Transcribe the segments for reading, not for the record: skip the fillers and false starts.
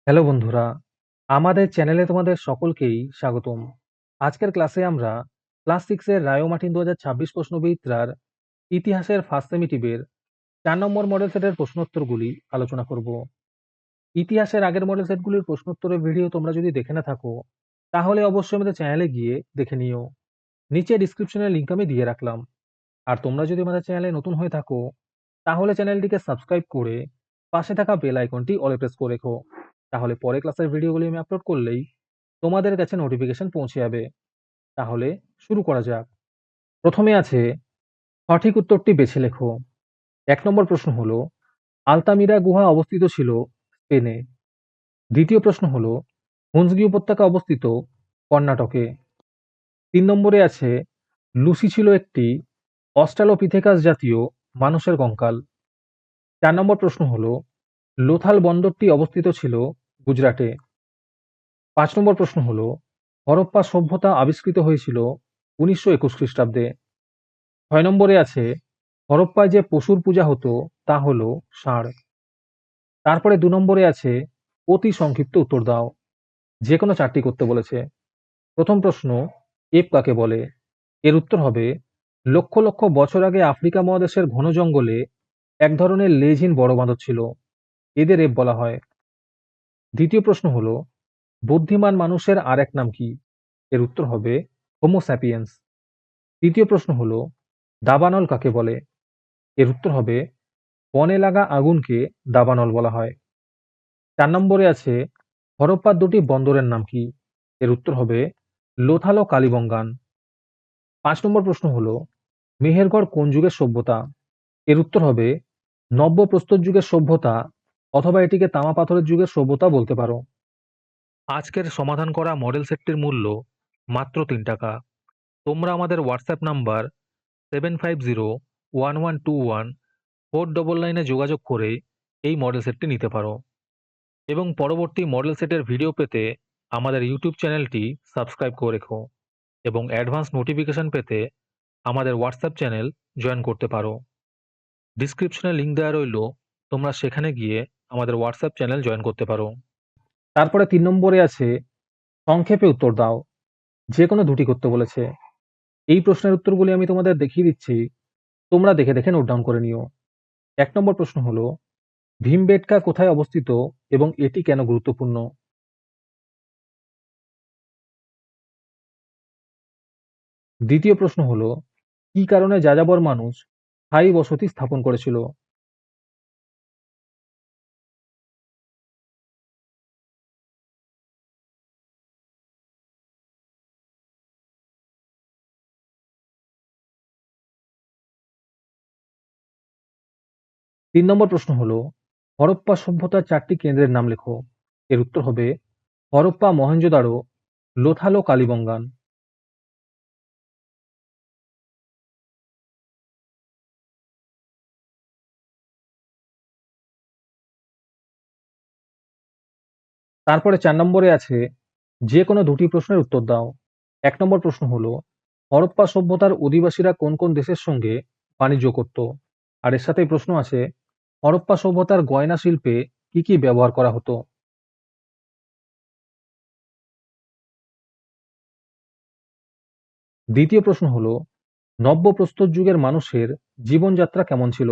Hello বন্ধুরা, আমাদের চ্যানেলে তোমাদের সকলকেই স্বাগতম। আজকের ক্লাসে আমরা ক্লাস 6 এর রায় ও মার্টিন 2026 প্রশ্নবিচিত্রার ইতিহাসের ফার্স্ট সেমিটিভের 4 নম্বর মডেল সেটের প্রশ্নোত্তরগুলি আলোচনা করব। ইতিহাসের আগের মডেল সেটগুলির প্রশ্নোত্তরের ভিডিও তোমরা যদি দেখে না থাকো, তাহলে অবশ্যই আমাদের চ্যানেলে গিয়ে দেখে নিও। নিচে ডিসক্রিপশনে লিংক আমি দিয়ে রাখলাম। আর তোমরা যদি আমাদের চ্যানেলে নতুন হয়ে থাকো, তাহলে চ্যানেলটিকে সাবস্ক্রাইব করে পাশে থাকা বেল আইকনটি অলে প্রেস করে রেখো। তাহলে পরে ক্লাসের ভিডিওগুলি আমি আপলোড করলেই তোমাদের কাছে নোটিফিকেশন পৌঁছে যাবে। তাহলে শুরু করা যাক। প্রথমে আছে সঠিক উত্তরটি বেছে লেখো। 1 নম্বর প্রশ্ন হলো আলতামিরা গুহা অবস্থিত ছিল স্পেনে। দ্বিতীয় প্রশ্ন হলো হুন্সগি উপত্যকা অবস্থিত কর্ণাটকে। 3 নম্বরে আছে লুসি ছিল একটি অস্ট্রালোপিথেকাস জাতীয় মানুষের কঙ্কাল। 4 নম্বর প্রশ্ন হলো লোথাল বন্দরটি অবস্থিত ছিল গুজরাটে। 5 নম্বর প্রশ্ন হলো হরপ্পা সভ্যতা আবিষ্কৃত হয়েছিল 1921 খ্রিস্টাব্দে। 6 নম্বরে আছে হরপ্পায় যে পশুর পূজা হতো তা হলো ষাঁড়। তারপরে 2 নম্বরে আছে অতি সংক্ষিপ্ত উত্তর দাও। যে কোনো 4টি করতে বলেছে। প্রথম প্রশ্ন, এপ কাকে বলে? এর উত্তর হবে লক্ষ লক্ষ বছর আগে আফ্রিকা মহাদেশের ঘন জঙ্গলে এক ধরনের লেজহীন বড় বাঁদর ছিল। এদের এপ বলা হয়। দ্বিতীয় প্রশ্ন হলো বুদ্ধিমান মানুষের আরেক নাম কি? এর উত্তর হবে হোমো স্যাপিয়েন্স। তৃতীয় প্রশ্ন হলো দাবানল কাকে বলে? এর উত্তর হবে বনে লাগা আগুনকে দাবানল বলা হয়। 4 নম্বরে আছে হরপ্পার 2টি বন্দরের নাম কি? এর উত্তর হবে লোথাল ও কালিবঙ্গান। 5 নম্বর প্রশ্ন হলো মেহেরগড় কোন যুগের সভ্যতা? এর উত্তর হবে নব্য প্রস্তর যুগের সভ্যতা, অথবা এটিকে তামা পাথরের যুগের সভ্যতা বলতে পারো। আজকের সমাধান করা মডেল সেটটির মূল্য মাত্র 3 টাকা। তোমরা আমাদের হোয়াটসঅ্যাপ নাম্বার 7501121499 যোগাযোগ করে এই মডেল সেটটি নিতে পারো এবং পরবর্তী মডেল সেটের ভিডিও পেতে আমাদের ইউটিউব চ্যানেলটি সাবস্ক্রাইব করে রেখো এবং অ্যাডভান্স নোটিফিকেশন পেতে আমাদের হোয়াটসঅ্যাপ চ্যানেল জয়েন করতে পারো। ডিসক্রিপশনে লিংক দেওয়া রইল, তোমরা সেখানে গিয়ে আমাদের হোয়াটসঅ্যাপ চ্যানেল জয়েন করতে পারো। তারপরে 3 নম্বরে আছে সংক্ষেপে উত্তর দাও। যে কোনো 2টি করতে বলেছে। এই প্রশ্নের উত্তরগুলি আমি তোমাদের দেখিয়ে দিচ্ছি, তোমরা দেখে দেখে নোট ডাউন করে নিও। 1 নম্বর প্রশ্ন হলো ভীমবেটকা কোথায় অবস্থিত এবং এটি কেন গুরুত্বপূর্ণ? দ্বিতীয় প্রশ্ন হলো কি কারণে যাযাবর মানুষ স্থায়ী বসতি স্থাপন করেছিল? তিন নম্বর প্রশ্ন হলো হরপ্পা সভ্যতার 4টি কেন্দ্রের নাম লেখো। এর উত্তর হবে হরপ্পা, মহেঞ্জোদারো, লোথাল ও কালিবঙ্গান। তারপরে 4 নম্বরে আছে যে কোনো 2টি প্রশ্নের উত্তর দাও। 1 নম্বর প্রশ্ন হলো হরপ্পা সভ্যতার অধিবাসীরা কোন কোন দেশের সঙ্গে বাণিজ্য করত? আর এর সাথে প্রশ্ন আছে হরপ্পা সভ্যতার গয়না শিল্পে কি কি ব্যবহার করা হতো? দ্বিতীয় প্রশ্ন হলো নব্য প্রস্তর যুগের মানুষের জীবনযাত্রা কেমন ছিল?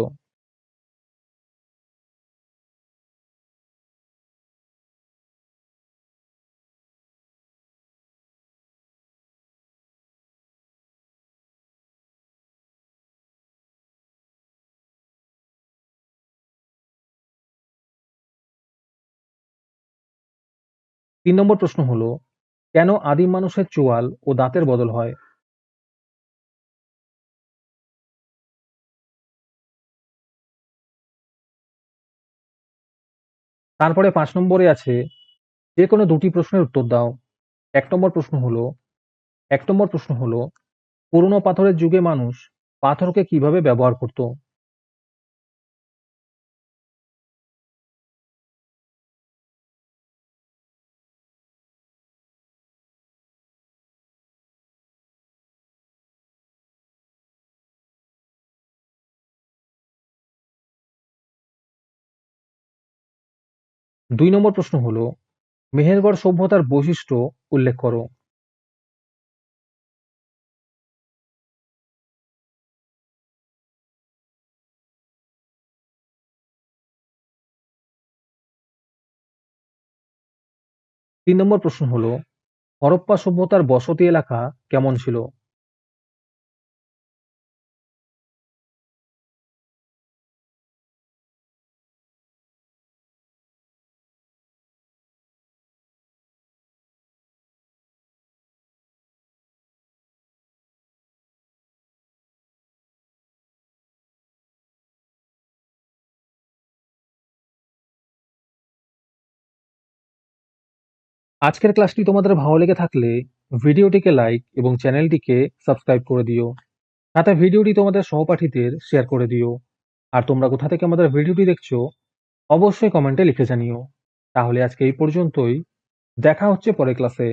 3 নম্বর প্রশ্ন হলো কেন আদিম মানুষের চোয়াল ও দাঁতের বদল হয়? তারপরে 5 নম্বরে আছে যে কোনো 2টি প্রশ্নের উত্তর দাও। 1 নম্বর প্রশ্ন হলো 1 নম্বর প্রশ্ন হলো পুরনো পাথরের যুগে মানুষ পাথরকে কিভাবে ব্যবহার করত? 2 নম্বর প্রশ্ন হলো মেহেরগড় সভ্যতার বৈশিষ্ট্য উল্লেখ করো। ৩ নম্বর প্রশ্ন হলো, হরপ্পা সভ্যতার বসতি এলাকা কেমন ছিল? আজকের ক্লাসটি তোমাদের ভালো লেগে থাকলে ভিডিওটিকে লাইক এবং চ্যানেলটিকে সাবস্ক্রাইব করে দিও। সাথে ভিডিওটি তোমাদের সহপাঠীদের শেয়ার করে দিও। আর তোমরা কোথা থেকে আমাদের ভিডিওটি দেখছো অবশ্যই কমেন্টে লিখে জানিও। তাহলে আজকে এই পর্যন্তই। দেখা হচ্ছে পরের ক্লাসে।